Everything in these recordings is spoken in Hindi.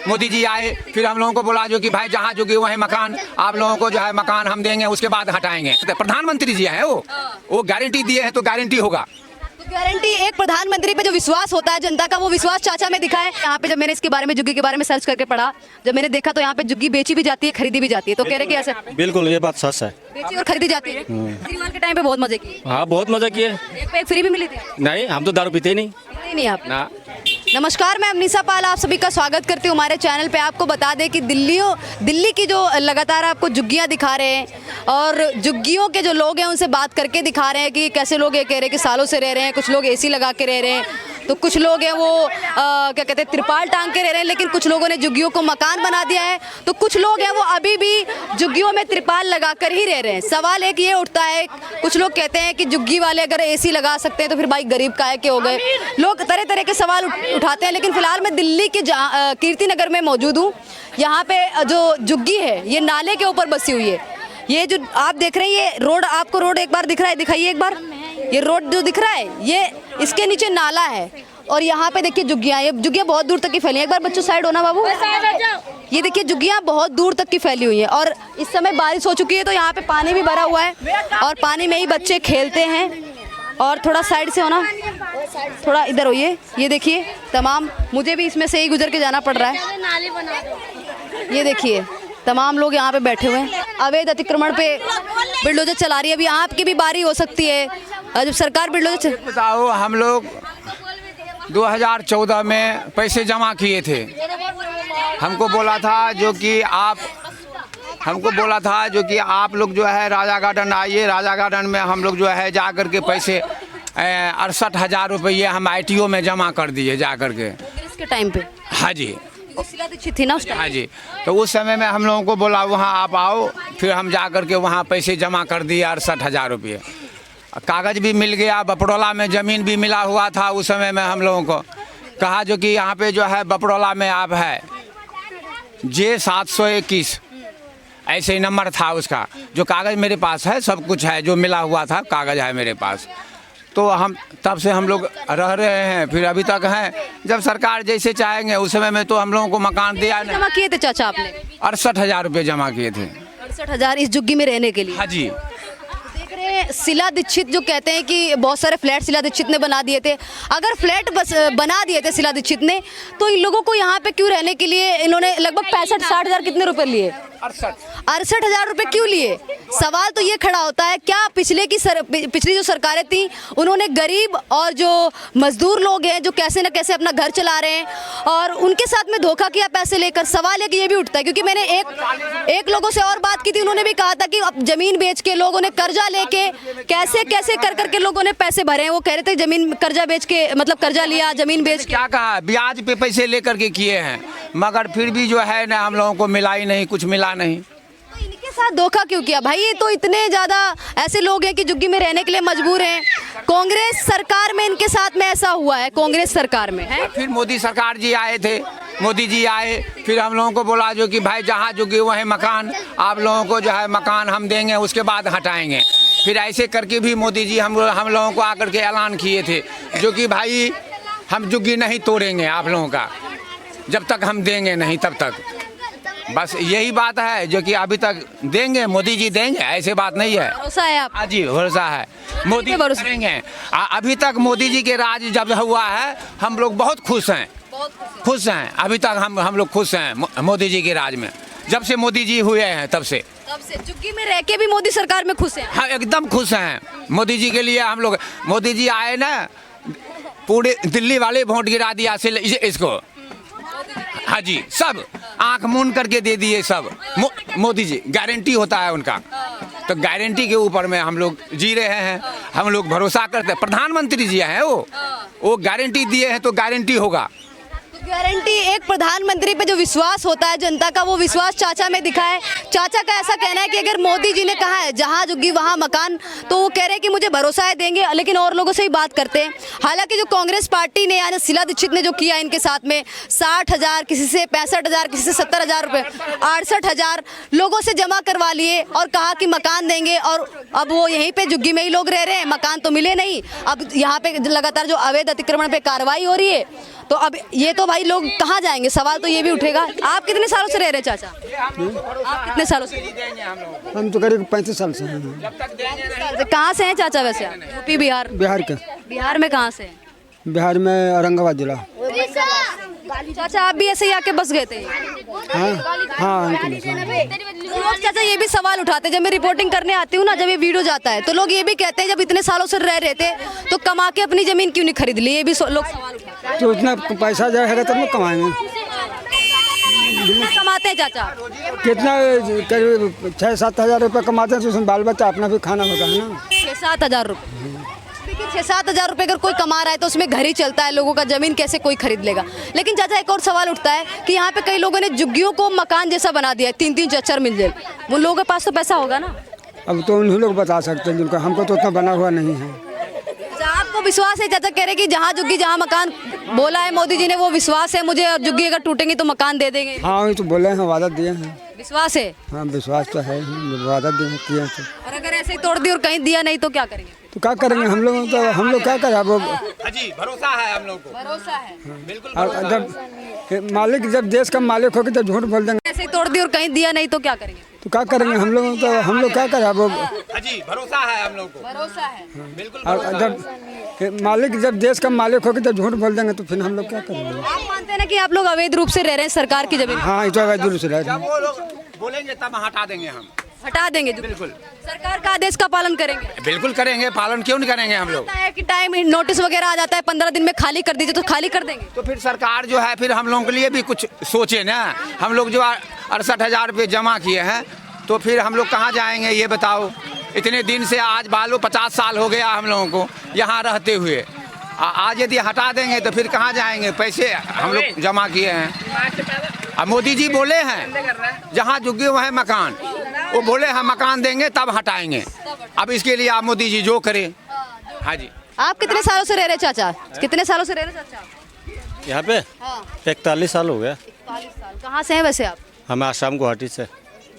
मोदी जी आए, फिर हम लोगों को बोला जो कि भाई जहाँ जुगे वहीं मकान, आप लोगों को जो है मकान हम देंगे, उसके बाद हटाएंगे। तो प्रधानमंत्री जी हैं वो गारंटी दिए हैं तो गारंटी होगा। गारंटी, एक प्रधानमंत्री पे जो विश्वास होता है जनता का, वो विश्वास चाचा में दिखा है। यहाँ पे जब मैंने इसके बारे में, झुग्गी के बारे में सर्च करके पढ़ा, जब मैंने देखा तो यहाँ पे झुग्गी बेची भी जाती है, खरीदी भी जाती है। तो कह रहे कि ऐसे बिल्कुल ये बात सच है, बेची और खरीदी जाती है। केजरीवाल के टाइम पे बहुत मजे किए। हाँ बहुत मजा किए। एक पे एक फ्री भी मिली थी? नहीं हम तो दारू पीते नहीं। नहीं आप ना। नमस्कार, मैं अमनीसा पाल आप सभी का स्वागत करती हूँ हमारे चैनल पे। आपको बता दें कि दिल्ली की जो लगातार आपको झुग्गियाँ दिखा रहे हैं और झुग्गियों के जो लोग हैं उनसे बात करके दिखा रहे हैं कि कैसे लोग ये कह रहे हैं कि सालों से रह रहे हैं, कुछ लोग एसी लगा के रह रहे हैं, तो कुछ लोग हैं वो क्या कहते हैं त्रिपाल टांग के रह रहे हैं, लेकिन कुछ लोगों ने झुग्गियों को मकान बना दिया है, तो कुछ लोग हैं वो अभी भी झुग्गियों में त्रिपाल लगा कर ही रह रहे हैं। सवाल एक ये उठता है, कुछ लोग कहते हैं कि झुग्गी वाले अगर एसी लगा सकते हैं तो फिर भाई गरीब काहे के हो गए। लोग तरह तरह के सवाल उठाते हैं, लेकिन फिलहाल मैं दिल्ली के कीर्ति नगर में मौजूद हूँ। यहाँ पे जो झुग्गी है ये नाले के ऊपर बसी हुई है। ये जो आप देख रहे हैं ये रोड, आपको रोड एक बार दिख रहा है, दिखाइए एक बार। ये रोड जो दिख रहा है ये इसके नीचे नाला है और यहाँ पे देखिए झुग्गियाँ, ये झुग्गियाँ बहुत दूर तक की फैली हैं। एक बार बच्चों साइड होना बाबू। ये देखिए झुग्गियाँ बहुत दूर तक की फैली हुई हैं और इस समय बारिश हो चुकी है तो यहाँ पे पानी भी भरा हुआ है और पानी में ही बच्चे खेलते हैं। और थोड़ा साइड से होना, थोड़ा इधर होइए। ये देखिए तमाम, मुझे भी इसमें से ही गुजर के जाना पड़ रहा है। ये देखिए तमाम लोग यहाँ पे बैठे हुए हैं। अवैध अतिक्रमण पे बिल्डोजर चला रही है। अभी आपकी भी बारी हो सकती है जब सरकार बिल्डोजर बताओ, हम लोग 2014 में पैसे जमा किए थे। हमको बोला था जो कि आप लोग जो है राजा गार्डन आइए। राजा गार्डन में हम लोग जो है जा कर के पैसे 68,000 रुपये हम ITO में जमा कर दिए जा कर के के टाइम पे। हाँ जी, शीला दीक्षित थी ना उस टाइम। हाँ जी, तो उस समय में हम लोगों को बोला वहाँ आप आओ, फिर हम जा कर के वहाँ पैसे जमा कर दिए 68,000 रुपये। कागज़ भी मिल गया, बपड़ौला में ज़मीन भी मिला हुआ था। उस समय में हम लोगों को कहा जो कि यहाँ पे जो है बपड़ौला में आप है J721 ऐसे ही नंबर था उसका। जो कागज़ मेरे पास है, सब कुछ है, जो मिला हुआ था कागज़ है मेरे पास। तो हम तब से हम लोग रह रहे हैं, फिर अभी तक हैं। जब सरकार जैसे चाहेंगे उस समय में तो हम लोगों को मकान दिया। जमा किए थे चाचा आपने? 68,000 रुपये जमा किए थे। 68,000 इस झुग्गी में रहने के लिए? हाँ जी। देख रहे हैं शीला दीक्षित जो कहते हैं कि बहुत सारे फ्लैट शीला दीक्षित ने बना दिए थे। अगर फ्लैट बना दिए थे शीला दीक्षित ने तो इन लोगों को यहाँ पे क्यों रहने के लिए इन्होंने लगभग 65-60 हज़ार कितने रुपए लिए? 68,000 रुपए क्यों लिए? सवाल तो ये खड़ा होता है, क्या पिछली जो सरकारें थी उन्होंने गरीब और जो मजदूर लोग हैं जो कैसे न कैसे अपना घर चला रहे हैं और उनके साथ में धोखा किया पैसे लेकर? सवाल है कि ये भी उठता है, क्योंकि मैंने एक लोगों से और बात की थी, उन्होंने भी कहा था कि अब जमीन बेच के लोगों ने कर्जा लेके कैसे कैसे कर करके लोगों ने पैसे भरे हैं। वो कह रहे थे जमीन कर्जा बेच के, मतलब कर्जा लिया, जमीन बेच के। क्या कहा, ब्याज पे पैसे लेकर के किए हैं, मगर फिर भी जो है ना हम लोगों को मिला ही नहीं, कुछ मिला नहीं। तो इनके साथ धोखा क्यों किया भाई? ये तो इतने ज्यादा ऐसे लोग हैं कि झुग्गी में रहने के लिए मजबूर हैं। कांग्रेस सरकार में इनके साथ में ऐसा हुआ है, कांग्रेस सरकार में है। फिर मोदी सरकार जी आए थे, मोदी जी आए, फिर हम लोगों को बोला जो कि भाई जहाँ जुगे वहीं मकान, आप लोगों को जो है मकान हम देंगे, उसके बाद हटाएंगे। फिर ऐसे करके भी मोदी जी हम लोगों को आकर के ऐलान किए थे जो कि भाई हम झुग्गी नहीं तोड़ेंगे आप लोगों का, जब तक हम देंगे नहीं तब तक। बस यही बात है जो कि अभी तक देंगे, मोदी जी देंगे, ऐसे बात नहीं है। भरोसा है आप? हाँ जी, भरोसा है, मोदी करेंगे। अभी तक मोदी जी के राज जब हुआ है हम लोग बहुत खुश हैं, खुश हैं। अभी तक हम लोग खुश हैं मोदी जी के राज में। जब से मोदी जी हुए हैं तब से झुग्गी में रह के भी मोदी सरकार में खुश हैं? हाँ एकदम खुश हैं मोदी जी के लिए। हम लोग मोदी जी आए ना, पूरे दिल्ली वाले वोट गिरा दिया इसको। हाँ जी, सब आंख मूंद करके दे दिए सब। मोदी जी गारंटी होता है उनका, तो गारंटी के ऊपर में हम लोग जी रहे हैं, हम लोग भरोसा करते हैं। प्रधानमंत्री जी हैं वो गारंटी दिए हैं तो गारंटी होगा। गारंटी, एक प्रधानमंत्री पे जो विश्वास होता है जनता का, वो विश्वास चाचा में दिखा है। चाचा का ऐसा कहना है कि अगर मोदी जी ने कहा है जहां झुग्गी वहां मकान, तो वो कह रहे हैं कि मुझे भरोसा है देंगे, लेकिन और लोगों से ही बात करते हैं। हालांकि जो कांग्रेस पार्टी ने यानी शीला दीक्षित ने जो किया इनके साथ में 60,000, किसी से 65,000, किसी से 70,000 रुपये, 68,000 लोगों से जमा करवा लिए और कहा कि मकान देंगे। और अब वो यहीं पे झुग्गी में ही लोग रह रहे हैं, मकान तो मिले नहीं। अब यहाँ पे लगातार जो अवैध अतिक्रमण पे कार्रवाई हो रही है, तो अब ये तो भाई लोग कहाँ जाएंगे, सवाल तो ये भी उठेगा। आप कितने सालों से रह रहे हैं चाचा? आप कितने सालों से? हम तो करीब 35 साल से हैं। कहाँ से हैं चाचा वैसे आप? यूपी बिहार? बिहार के। बिहार में कहाँ से हैं? बिहार में औरंगाबाद जिला। चाचा आप भी ऐसे ही आके बस गए थे? हाँ हाँ हमको नहीं समझ। तो लोग चाचा ये भी सवाल उठाते हैं, जब मैं रिपोर्टिंग करने आती हूँ ना, जब ये वीडियो जाता है तो लोग ये भी कहते हैं जब इतने सालों से रह रहे थे तो कमा के अपनी जमीन क्यों नहीं खरीद ली, ये भी लोग सवाल उठाते हैं। तो उतना पैसा जाएगा तब ना कमाएंगे। कितना कमाते हैं चाचा? कितना करीब 6-7 हज़ार रुपये कमाते हैं, तो उसमें बाल बच्चा अपना भी खाना होता है ना। 6-7 हज़ार रुपये? देखिए 6-7 हज़ार रुपये अगर कोई कमा रहा है तो उसमें घर ही चलता है, लोगों का जमीन कैसे कोई खरीद लेगा। लेकिन चाचा एक और सवाल उठता है कि यहाँ पे कई लोगों ने झुग्गियों को मकान जैसा बना दिया है, 3-3 4-4 मंजिल। उन लोगों के पास तो पैसा होगा ना? अब तो उन्हीं लोग बता सकते हैं जिनको, हमको तो उतना बना हुआ नहीं है। आपको विश्वास है चाचा, कह रहे कि जहाँ झुग्गी जहाँ मकान बोला है मोदी जी ने, वो विश्वास है मुझे, और झुग्गी अगर टूटेंगी तो मकान दे देंगे? हाँ वही तो बोले हैं, वादा दिए हैं। विश्वास है? हाँ विश्वास तो है, वादा दिए किए तो। और अगर ऐसे ही तोड़ दी और कहीं दिया नहीं तो क्या करेंगे? तो क्या करेंगे हम लोग, तो हम लोग क्या करें अब। जी भरोसा है हम लोग को, भरोसा है बिल्कुल। और जब मालिक, जब देश का मालिक होकर जब झूठ बोल देंगे, ऐसे ही तोड़ दी और कहीं दिया नहीं तो क्या करेंगे? तो क्या करेंगे हम लोग, तो हम लोग क्या करें अब। जी भरोसा है हम लोग को, भरोसा है बिल्कुल। और जब मालिक, जब देश का मालिक होकर जब झूठ बोल देंगे तो फिर हम लोग क्या करेंगे। आप मानते हैं ना कि आप लोग अवैध रूप से रह रहे हैं सरकार की जमीन? हाँ ये तो अवैध रूप से रह रहे जब हैं। वो लोग बोलेंगे तब हटा देंगे हम, हटा देंगे? बिल्कुल सरकार का आदेश का पालन करेंगे? बिल्कुल करेंगे, पालन क्यों नहीं करेंगे हम लोग। लगता है कि टाइम नोटिस वगैरह आ जाता है 15 दिन में खाली कर दीजिए, तो खाली कर देंगे? तो फिर सरकार जो है फिर हम लोगों के लिए भी कुछ सोचे ना। हम लोग जो 68,000 रुपये जमा किए हैं तो फिर हम लोग कहाँ जाएंगे ये बताओ। इतने दिन से आज बालो 50 साल हो गया हम लोगों को यहाँ रहते हुए। आज यदि हटा देंगे तो फिर कहाँ जाएंगे, पैसे हम लोग जमा किए हैं। अब मोदी जी बोले हैं जहाँ झुग्गी वहाँ मकान, वो बोले हैं मकान देंगे तब हटाएंगे। अब इसके लिए आप मोदी जी जो करें। हाँ जी। आप कितने सालों से रह रहे चाचा? कितने सालों से रह रहे चाचा? यहाँ पे हाँ 41 साल हो गया। 41 साल। कहाँ से हैं वैसे आप? हम आसाम गुवाहाटी से।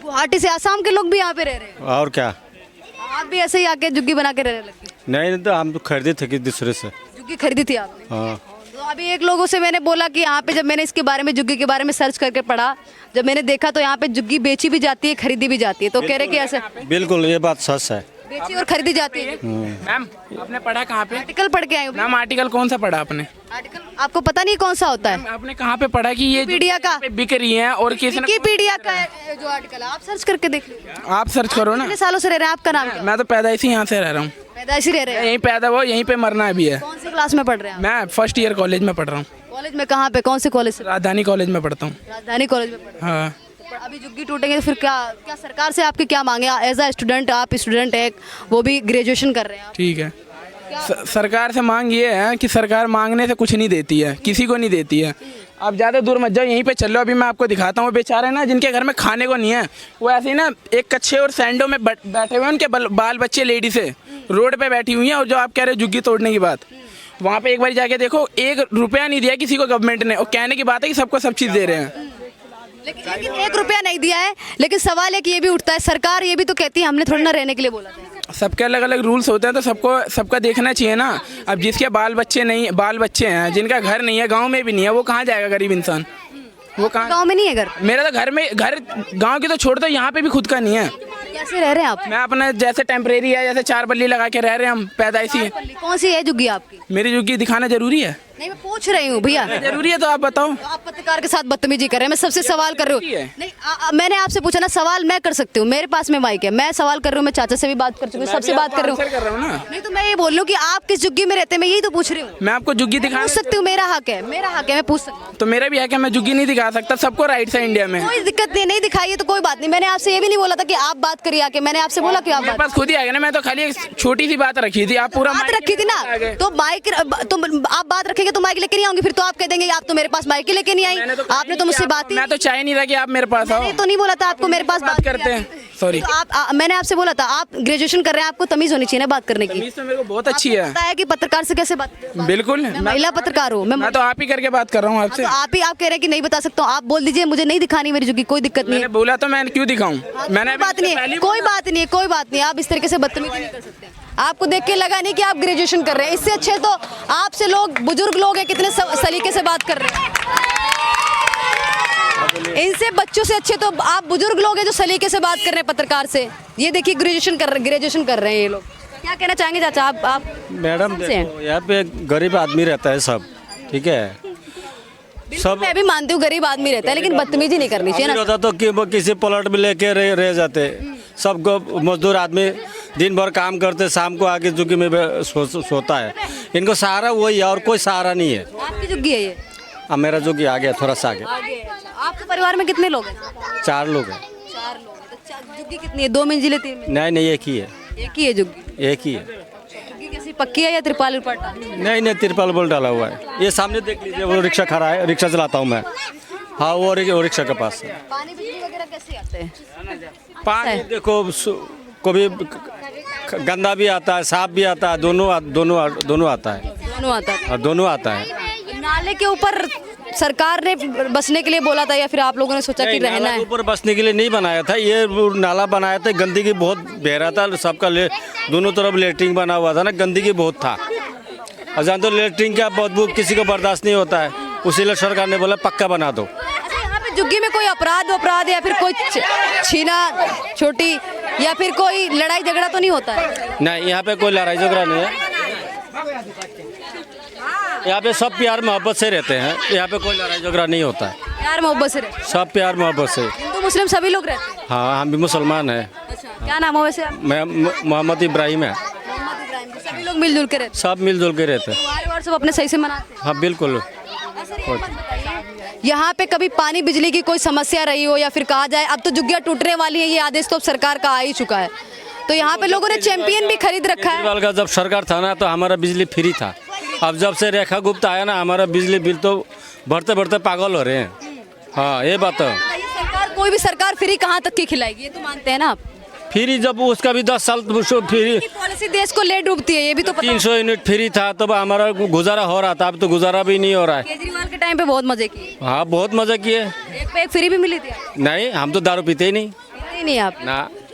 गुवाहाटी से? आसाम के लोग भी यहाँ पे रह रहे हैं? और क्या, आप भी ऐसे ही आके झुग्गी बना के रहने लगे? नहीं तो हम तो खरीदे थे कि दूसरे से। झुग्गी खरीदी थी आपने? हाँ तो अभी एक लोगों से मैंने बोला कि यहाँ पे जब मैंने इसके बारे में, झुग्गी के बारे में सर्च करके पढ़ा, जब मैंने देखा तो यहाँ पे झुग्गी बेची भी जाती है, खरीदी भी जाती है। तो कह रहे कि ऐसे बिल्कुल ये बात सच है। बेची और खरीदी जाती है? मैम आपने पढ़ा कहाँ पे? आर्टिकल पढ़ के आए हो? मैम आर्टिकल कौन सा पढ़ा आपने? आर्टिकल आपको पता नहीं कौन सा होता है? आपने कहाँ पे पढ़ा कि ये विकिपीडिया का? बिक रही है और किसी ने? विकिपीडिया का है जो आर्टिकल, आप सर्च करके देख लीजिए। आप सर्च करो ना। कितने सालों से रह रहे हैं? आपका नाम क्या? मैं तो पैदाइशी यहाँ से रह रहा हूँ, पैदाइशी रह रहे हैं? यहीं पैदा हुआ, यहीं पे मरना भी है। कौन सी क्लास में पढ़ रहे हैं आप? मैं फर्स्ट ईयर कॉलेज में पढ़ रहा हूँ। कॉलेज में? कहाँ पे, कौन से कॉलेज से? राजधानी कॉलेज में पढ़ता हूँ। राजधानी कॉलेज में पढ़ रहे हैं। हाँ तो अभी झुग्गी टूटेंगे तो फिर क्या क्या सरकार से आपकी क्या मांगे? एज अ स्टूडेंट, आप स्टूडेंट है, वो भी ग्रेजुएशन कर रहे हैं आप। ठीक है। सरकार से मांग ये है कि सरकार मांगने से कुछ नहीं देती है, किसी को नहीं देती है। आप ज़्यादा दूर मत जाओ, यहीं पे चलो, अभी मैं आपको दिखाता हूँ। बेचारे ना जिनके घर में खाने को नहीं है, वो ऐसे ही ना एक कच्छे और सैंडो में बैठे हुए हैं, उनके बाल बच्चे लेडीज है रोड पे बैठी हुई हैं। और जो आप कह रहे हो झुग्गी तोड़ने की बात, वहाँ पे एक बार जाके देखो, 1 रुपया नहीं दिया किसी को गवर्नमेंट ने, और कहने की बात है कि सबको सब चीज़ दे रहे हैं। लेकिन 1 रुपया नहीं दिया है। लेकिन सवाल एक ये भी उठता है, सरकार ये भी तो कहती है हमने थोड़ा ना रहने के लिए बोला था। सबके अलग अलग रूल्स होते हैं, तो सबका देखना चाहिए ना। अब जिसके बाल बच्चे हैं, जिनका घर नहीं है, गांव में भी नहीं है, वो कहाँ जाएगा गरीब इंसान? वो कहाँ? गांव में नहीं है घर? मेरा तो घर गांव की तो छोड़ दो, यहाँ पे भी खुद का नहीं है। कैसे रह रहे हैं आप? मैं अपना जैसे टेम्परेरी है, जैसे 4 बल्ली लगा के रह रहे हैं हम, पैदाइशी है। कौन सी है झुग्गी आपकी? मेरी झुग्गी दिखाना जरूरी है? नहीं, मैं पूछ रही हूँ भैया। जरूरी है तो आप बताओ। तो आप पत्रकार के साथ बदतमीजी कर रहे हैं। मैं सबसे सवाल कर रही हूँ। नहीं, मैंने आपसे पूछा ना, सवाल मैं कर सकती हूँ, मेरे पास में माइक है, मैं सवाल कर रही हूँ। मैं चाचा से भी बात कर चुकी हूँ, सबसे बात कर रही हूँ ना। नहीं तो मैं ये बोल रही हूँ कि आप किस झुग्गी में रहते हैं, मैं यही तो पूछ रही हूँ। मैं आपको झुग्गी दिखा पूछ सकती हूँ, मेरा हक है, मैं पूछ सकती हूँ। तो मेरा भी है कि मैं झुग्गी नहीं दिखा सकता, सबको राइट है इंडिया में। कोई दिक्कत नहीं दिखाई है तो कोई बात नहीं। मैंने आपसे ये भी नहीं बोला था कि आप बात करिए आके, मैंने आपसे बोला कि आप मेरे पास खुद ही आ गया ना। मैं तो खाली एक छोटी सी बात रखी थी, आप पूरा बात रखी थी ना, तो माइक तो आप बात रखेंगे तो माइक लेके नहीं आऊंगी, फिर तो आप कह देंगे आप तो मेरे पास माइक लेके नहीं आई। आपने तो मुझसे बात ही, मैं तो चाह नहीं रहा कि आप मेरे पास आओ। तो नहीं बोला था आपको मेरे पास बात करते हैं। सॉरी, तो मैंने आपसे बोला था, आप ग्रेजुएशन कर रहे हैं, आपको तमीज होनी चाहिए ना बात करने की। तमीज तो मेरे को बहुत अच्छी है। पता है कि पत्रकार से कैसे बात? बिल्कुल, मैं महिला पत्रकार हूँ। मैं तो आप ही करके बात कर रहा हूँ आपसे। तो आप कह रहे हैं कि नहीं बता सकता हूँ, आप बोल दीजिए, मुझे नहीं दिखानी मेरी झुग्गी, कोई दिक्कत नहीं है। मैंने बोला तो मैं क्यों दिखाऊं? मैंने बात नहीं है, कोई बात नहीं है, कोई बात नहीं, आप इस तरीके से बदतमीजी नहीं कर सकते। आपको देख के लगा नहीं कि आप ग्रेजुएशन कर रहे हैं। इससे अच्छे तो आपसे लोग बुजुर्ग लोग हैं, कितने सलीके से बात कर रहे हैं। इनसे बच्चों से अच्छे तो आप बुजुर्ग लोग हैं जो सलीके से बात कर रहे हैं पत्रकार से। ये देखिए ग्रेजुएशन कर रहे हैं ये लोग। क्या कहना चाहेंगे चाचा आप मैडम कौन से हैं? देखो यहाँ पे गरीब आदमी रहता है सब, ठीक है। सब मैं भी मानती हूँ गरीब आदमी रहता है, लेकिन बदतमीजी नहीं करनी चाहिए अमीर ना। होता तो कि वो किसी प्लॉट में लेके रह जाते। सब मजदूर आदमी दिन भर काम करते, शाम को आके झुग्गी में सोता है। इनको सहारा वही है और कोई सहारा नहीं है। आपकी झुग्गी है ये? अब मेरा झुग्गी आ गया, थोड़ा सा आगे। आपके परिवार में कितने लोग हैं? 4 लोग हैं। 4 लोग हैं। तो झुग्गी कितनी है? 2 मंजिले 3 मंजिले? नहीं एक ही है। एक ही है झुग्गी? एक ही है। झुग्गी कैसी पक्की है या त्रिपाल विरपाल डाली? नहीं तिरपाल बोल डाला हुआ है। ये सामने देख लीजिए, वो रिक्शा खड़ा है, रिक्शा चलाता हूँ मैं। हाँ वो रिक्शा के पास है। पानी बिजली वगैरह कैसे आते हैं? पानी देखो कभी गंदा भी आता है, साफ भी आता है, दोनों आता है। दोनों आता है। और दोनों आता है। नाले के ऊपर सरकार ने बसने के लिए बोला था या फिर आप लोगों ने सोचा कि नहीं, रहना नाला है? के ऊपर बसने के लिए नहीं बनाया था। ये नाला बनाया था, गंदगी बहुत बह रहा था सबका। दोनों तरफ लेटरिन बना हुआ था ना, गंदगी बहुत था। और जानते हो लेटरिन का बदबू किसी को बर्दाश्त नहीं होता है, इसीलिए सरकार ने बोला पक्का बना दो। अच्छा, यहाँ पे झुग्गी में कोई अपराध या फिर कोई छीना छोटी या फिर कोई लड़ाई झगड़ा तो नहीं होता है? नहीं, यहाँ पे कोई लड़ाई झगड़ा नहीं है। यहाँ पे सब प्यार मोहब्बत से रहते हैं। यहाँ पे कोई लड़ाई झगड़ा नहीं होता है। प्यार मोहब्बत से रहते हैं। सब प्यार मोहब्बत से। हिंदू मुस्लिम सभी लोग रहते हैं? हाँ हम भी मुसलमान हैं। अच्छा, क्या नाम है वैसे आप? मैं मोहम्मद इब्राहिम है। मोहम्मद इब्राहिम। सभी लोग मिलजुल के रहते हैं? सब मिलजुल के रहते हैं। त्योहार सब अपने सही से मनाते हैं? हाँ बिल्कुल। यहाँ पे कभी पानी बिजली की कोई समस्या रही हो या फिर कहा जाए अब तो झुग्गियाँ टूटने वाली है, ये आदेश तो अब सरकार का आ ही चुका है, तो यहाँ पे लोगों ने चैंपियन भी खरीद रखा है। केजरीवाल का जब सरकार था ना तो हमारा बिजली फ्री था। अब जब से रेखा गुप्ता आया ना, हमारा बिजली बिल तो बढ़ते बढ़ते पागल हो रहे हैं। हाँ ये बात है। सरकार कोई भी सरकार फ्री कहाँ तक की खिलाएगी, ये तो मानते हैं ना आप? फ्री जब उसका भी 10 साल फ्री, पॉलिसी देश को ले डूबती है, ये भी तो पता है। 300 यूनिट फ्री था तब हमारा गुजारा हो रहा था। अब तो गुजारा भी नहीं हो रहा है। केजरीवाल के टाइम पे बहुत मजे किए। हाँ बहुत मजा किए। एक पे एक फ्री भी मिली थी? नहीं हम तो दारू पीते ही नहीं। पीते ही नहीं आप? ना